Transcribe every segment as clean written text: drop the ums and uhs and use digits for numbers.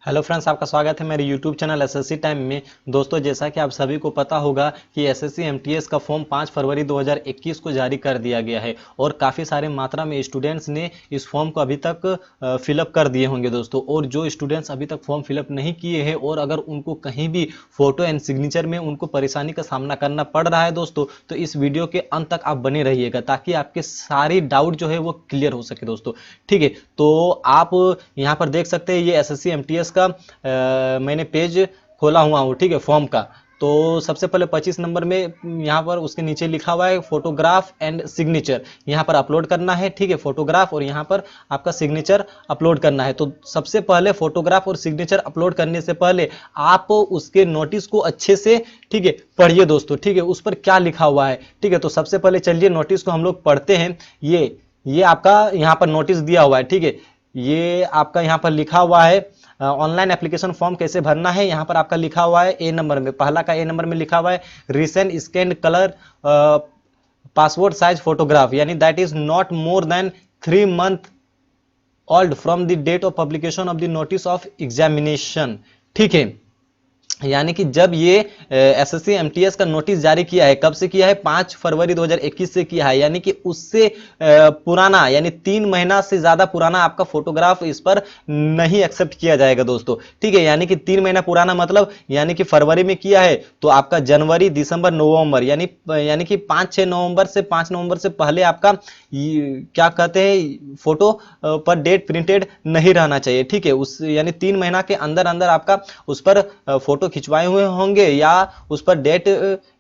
Hello friends, आपका स्वागत है मेरे यूट्यूब चैनल एसएससी टाइम में। दोस्तों, जैसा कि आप सभी को पता होगा कि एसएससी एमटीएस का फॉर्म 5 फरवरी 2021 को जारी कर दिया गया है और काफ़ी सारे मात्रा में स्टूडेंट्स ने इस फॉर्म को अभी तक फिलअप कर दिए होंगे दोस्तों। और जो स्टूडेंट्स अभी तक फॉर्म फिलअप नहीं किए हैं और अगर उनको कहीं भी फोटो एंड सिग्नेचर में उनको परेशानी का सामना करना पड़ रहा है दोस्तों, तो इस वीडियो के अंत तक आप बने रहिएगा ताकि आपके सारी डाउट जो है वो क्लियर हो सके दोस्तों। ठीक है, तो आप यहाँ पर देख सकते हैं ये एसएससी एमटीएस का मैंने पेज खोला हुआ हूँ। ठीक है, फॉर्म का। तो सबसे पहले 25 नंबर में यहाँ पर उसके नीचे लिखा हुआ है फोटोग्राफ एंड सिग्नेचर, यहाँ पर अपलोड करना है। ठीक है, फोटोग्राफ और यहाँ पर आपका सिग्नेचर अपलोड करना है। तो सबसे पहले फोटोग्राफ और सिग्नेचर अपलोड करने से पहले आप उसके नोटिस को अच्छे से, ठीक है, पढ़िए दोस्तों। ठीक है, उस पर क्या लिखा हुआ है। ठीक है, तो सबसे पहले चलिए नोटिस को हम लोग पढ़ते हैं। ये आपका यहाँ पर नोटिस दिया हुआ है। ठीक है, ये आपका यहाँ पर लिखा हुआ है ऑनलाइन एप्लीकेशन फॉर्म कैसे भरना है। यहाँ पर आपका लिखा हुआ है ए नंबर में, पहला का ए नंबर में लिखा हुआ है recent scan colour passport size photograph, यानी that is not more than 3 month old from the date of publication of the notice of examination. ठीक है, यानी कि जब ये एसएससी एमटीएस का नोटिस जारी किया है, कब से किया है, 5 फरवरी 2021 से किया है। यानी कि उससे पुराना, यानी 3 महीना से ज्यादा पुराना आपका फोटोग्राफ इस पर नहीं एक्सेप्ट किया जाएगा दोस्तों। ठीक है, यानी कि 3 महीना पुराना मतलब यानी कि फरवरी में किया है तो आपका जनवरी, दिसंबर, नवंबर, यानी कि 5-6 नवंबर से 5 नवंबर से पहले आपका क्या कहते हैं फोटो पर डेट प्रिंटेड नहीं रहना चाहिए। ठीक है, उस यानी 3 महीना के अंदर अंदर आपका उस पर फोटो खिंचवाए हुए होंगे या उस पर डेट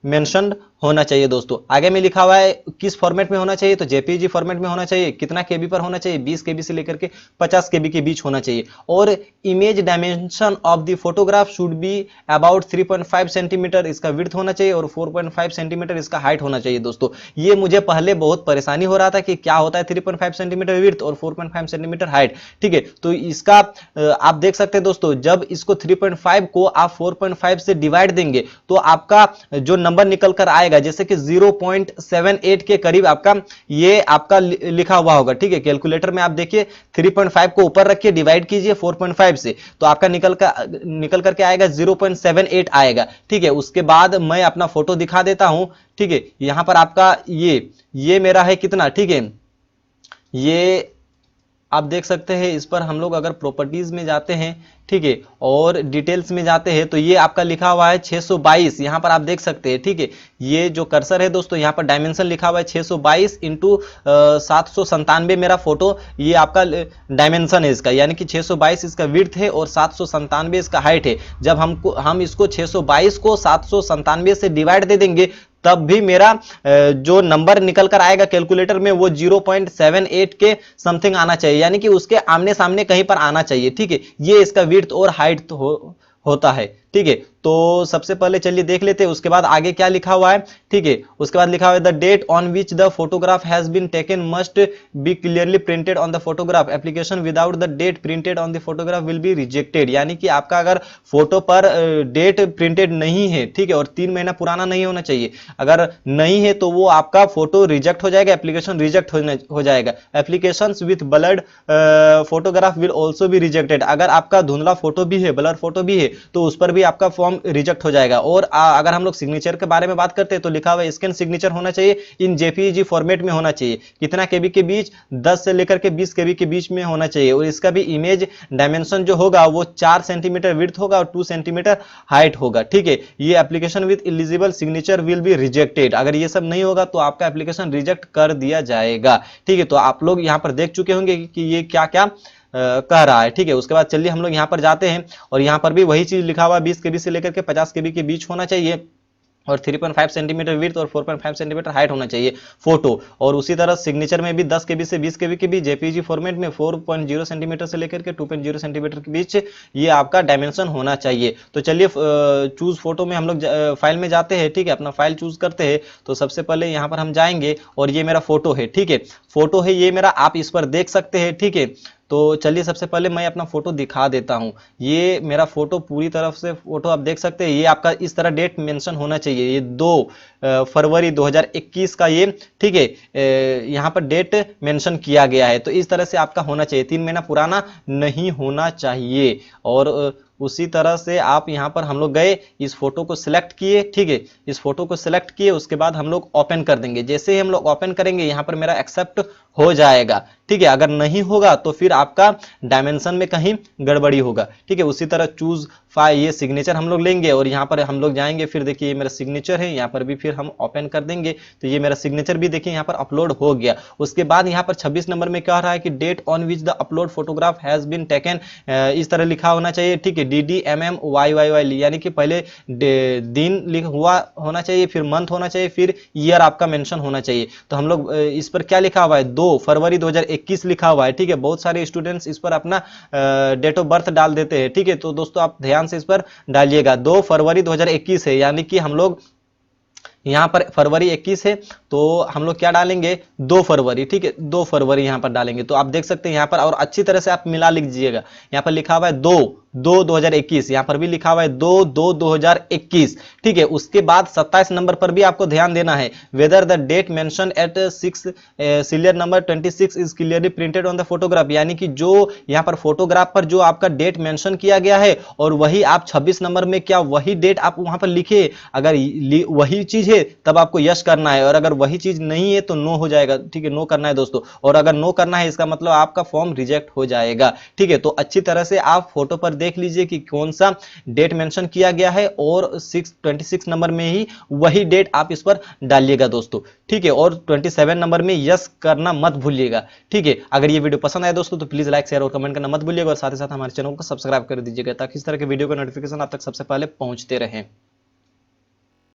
मेंशन होना चाहिए दोस्तों। आगे में लिखा हुआ है किस फॉर्मेट में होना चाहिए, तो जेपीजी फॉर्मेट में होना चाहिए। कितना केबी पर होना चाहिए, 20 केबी से लेकर के 50 केबी के बीच होना चाहिए। और image dimension of the photograph should be about 3.5 centimetre इसका विड्थ होना चाहिए और 4.5 सेंटीमीटर इसका हाइट होना चाहिए दोस्तों। ये मुझे पहले बहुत परेशानी हो रहा था कि क्या होता है 3.5 सेंटीमीटर विड्थ और 4.5 सेंटीमीटर हाइट। ठीक है, तो इसका आप देख सकते हैं दोस्तों, जब इसको 3.5 को आप 4.5 से डिवाइड देंगे तो आपका जो नंबर निकल कर आएगा जैसे कि 0.78 के करीब आपका ये आपका लिखा हुआ होगा। ठीक है, कैलकुलेटर में आप देखिए 3.5 को ऊपर रखिए, डिवाइड कीजिए 4.5 से, तो आपका निकल करके आएगा 0.78 आएगा। ठीक है, उसके बाद मैं अपना फोटो दिखा देता हूं। ठीक है, यहां पर आपका ये मेरा है कितना। ठीक है, ये आप देख सकते हैं। इस पर हम लोग अगर प्रॉपर्टीज में जाते हैं, ठीक है, और डिटेल्स में जाते हैं तो ये आपका लिखा हुआ है 622, यहां पर आप देख सकते हैं। ठीक है, ये जो कर्सर है दोस्तों, यहां पर डायमेंशन लिखा हुआ है 622 इंटू 797 मेरा फोटो, ये आपका डायमेंशन है इसका, यानी कि 622 इसका विड्थ है और 797 इसका हाइट है। जब हम इसको 622 को 797 से डिवाइड दे देंगे तब भी मेरा जो नंबर निकल कर आएगा कैलकुलेटर में वो 0.78 के समथिंग आना चाहिए, यानी कि उसके आमने सामने कहीं पर आना चाहिए। ठीक है, ये इसका विड्थ और हाइट होता है। ठीक है, तो सबसे पहले चलिए देख लेते हैं उसके बाद आगे क्या लिखा हुआ है। ठीक है, उसके बाद लिखा हुआ है the date on which the photograph has been taken must be clearly printed on the photograph, application without the date printed on the photograph will be rejected. यानी कि आपका अगर फोटो पर डेट प्रिंटेड नहीं है, ठीक है, और 3 महीना पुराना नहीं होना चाहिए, अगर नहीं है तो वो आपका फोटो रिजेक्ट हो जाएगा, एप्लीकेशन रिजेक्ट हो जाएगा। Application with blurred photograph will also be rejected. अगर आपका धुंधला फोटो भी है, ब्लर फोटो भी है, तो उस पर भी आपका फॉर्म रिजेक्ट हो जाएगा। और अगर हम लोग सिग्नेचर के बारे में बात करते हैं तो लिखा हुआ है स्कैन सिग्नेचर होना चाहिए, इन जेपीईजी फॉर्मेट में होना चाहिए। कितना केबी के बीच, 10 से लेकर के 20 केबी के बीच में होना चाहिए। और इसका भी इमेज डायमेंशन जो होगा वो 4 सेंटीमीटर विड्थ होगा और 2 सेंटीमीटर हाइट होगा। ठीक है, ये application with eligible signature will be rejected. अगर ये सब नहीं होगा तो आपका एप्लीकेशन रिजेक्ट कर दिया जाएगा। ठीक है, तो आप लोग यहां पर देख चुके होंगे कि ये क्या क्या कह रहा है। ठीक है, उसके बाद चलिए हम लोग यहां पर जाते हैं और यहां पर भी वही चीज लिखा हुआ 20 केबी से लेकर के 50 केबी के बीच होना चाहिए और 3.5 सेंटीमीटर विड्थ और 4.5 सेंटीमीटर हाइट होना चाहिए फोटो। और उसी तरह सिग्नेचर में भी 10 केबी से 20 केबी के बीच जेपीजी फॉर्मेट में 4.0 सेंटीमीटर से लेकर के 2.0 सेंटीमीटर के बीच ये आपका डायमेंशन होना चाहिए। तो चलिए चूज फोटो में हम लोग फाइल में जाते हैं। ठीक है, अपना फाइल चूज करते हैं। तो सबसे पहले यहाँ पर हम जाएंगे और ये मेरा फोटो है। ठीक है, फोटो है ये मेरा, आप इस पर देख सकते हैं। ठीक है, तो चलिए सबसे पहले मैं अपना फोटो दिखा देता हूं। ये मेरा फोटो पूरी तरफ से फोटो आप देख सकते हैं। ये आपका इस तरह डेट मेंशन होना चाहिए, ये 2 फरवरी 2021 का ये, ठीक है, यहाँ पर डेट मेंशन किया गया है। तो इस तरह से आपका होना चाहिए, 3 महीना पुराना नहीं होना चाहिए। और उसी तरह से आप यहाँ पर हम लोग गए, इस फोटो को सिलेक्ट किए, ठीक है, इस फोटो को सिलेक्ट किए, उसके बाद हम लोग ओपन कर देंगे। जैसे ही हम लोग ओपन करेंगे यहाँ पर मेरा एक्सेप्ट हो जाएगा, ठीक है। अगर नहीं होगा तो फिर आपका डायमेंशन में कहीं गड़बड़ी होगा, ठीक है। उसी तरह चूज फाइल, ये सिग्नेचर हम लोग लेंगे और यहाँ पर हम लोग जाएंगे, फिर देखिए ये मेरा सिग्नेचर है, यहाँ पर भी फिर हम ओपन कर देंगे तो ये मेरा सिग्नेचर भी देखिए यहाँ पर अपलोड हो गया। उसके बाद यहाँ पर 26 नंबर में कह रहा है कि date on which the upload photograph has been taken, इस तरह लिखा होना चाहिए, ठीक है, DDMMYYY, यानी कि पहले दिन लिखा हुआ होना चाहिए, फिर मंथ होना चाहिए, फिर ईयर आपका मेंशन होना चाहिए। तो हम लोग इस पर क्या लिखा हुआ है, 2 फरवरी 2021 लिखा हुआ है, ठीक है। बहुत सारे स्टूडेंट्स इस पर अपना डेट ऑफ बर्थ डाल देते हैं, ठीक है। तो दोस्तों आप ध्यान से इस पर डालिएगा, 2 फरवरी 2021 है, यानी कि हम लोग यहाँ पर फरवरी 21 है तो हम लोग क्या डालेंगे, 2 फरवरी, ठीक है, 2 फरवरी यहाँ पर डालेंगे। तो आप देख सकते हैं यहाँ पर, और अच्छी तरह से आप मिला लीजिएगा, यहाँ पर लिखा हुआ है 2/2/2021, यहाँ पर भी लिखा हुआ है 2/2/2021, ठीक है। उसके बाद 27 नंबर पर भी आपको ध्यान देना है, whether the date mention at 6 serial number 26 is clearly printed on the photograph, यानी कि जो यहाँ पर फोटोग्राफ पर जो आपका डेट मेंशन किया गया है और वही आप 26 नंबर में क्या वही डेट आप वहां पर लिखे। अगर वही चीज है तब आपको यस करना है, और अगर वही चीज नहीं है तो नो हो जाएगा, ठीक है, नो करना है दोस्तों। और अगर नो करना है इसका मतलब आपका फॉर्म रिजेक्ट हो जाएगा, ठीक है। तो अच्छी तरह से आप फोटो पर देख लीजिए कि कौन सा डेट मेंशन किया गया है, और 26 नंबर में ही वही डेट आप इस पर डालिएगा दोस्तों, ठीक है। और 27 नंबर में यस करना मत भूलिएगा, ठीक है। अगर ये वीडियो पसंद आए दोस्तों तो प्लीज लाइक, शेयर और कमेंट करना मत भूलिएगा, और साथ ही साथ हमारे चैनल को सब्सक्राइब कर दीजिएगा ताकि इस तरह के वीडियो का नोटिफिकेशन आप तक सबसे पहले पहुंचते रहे।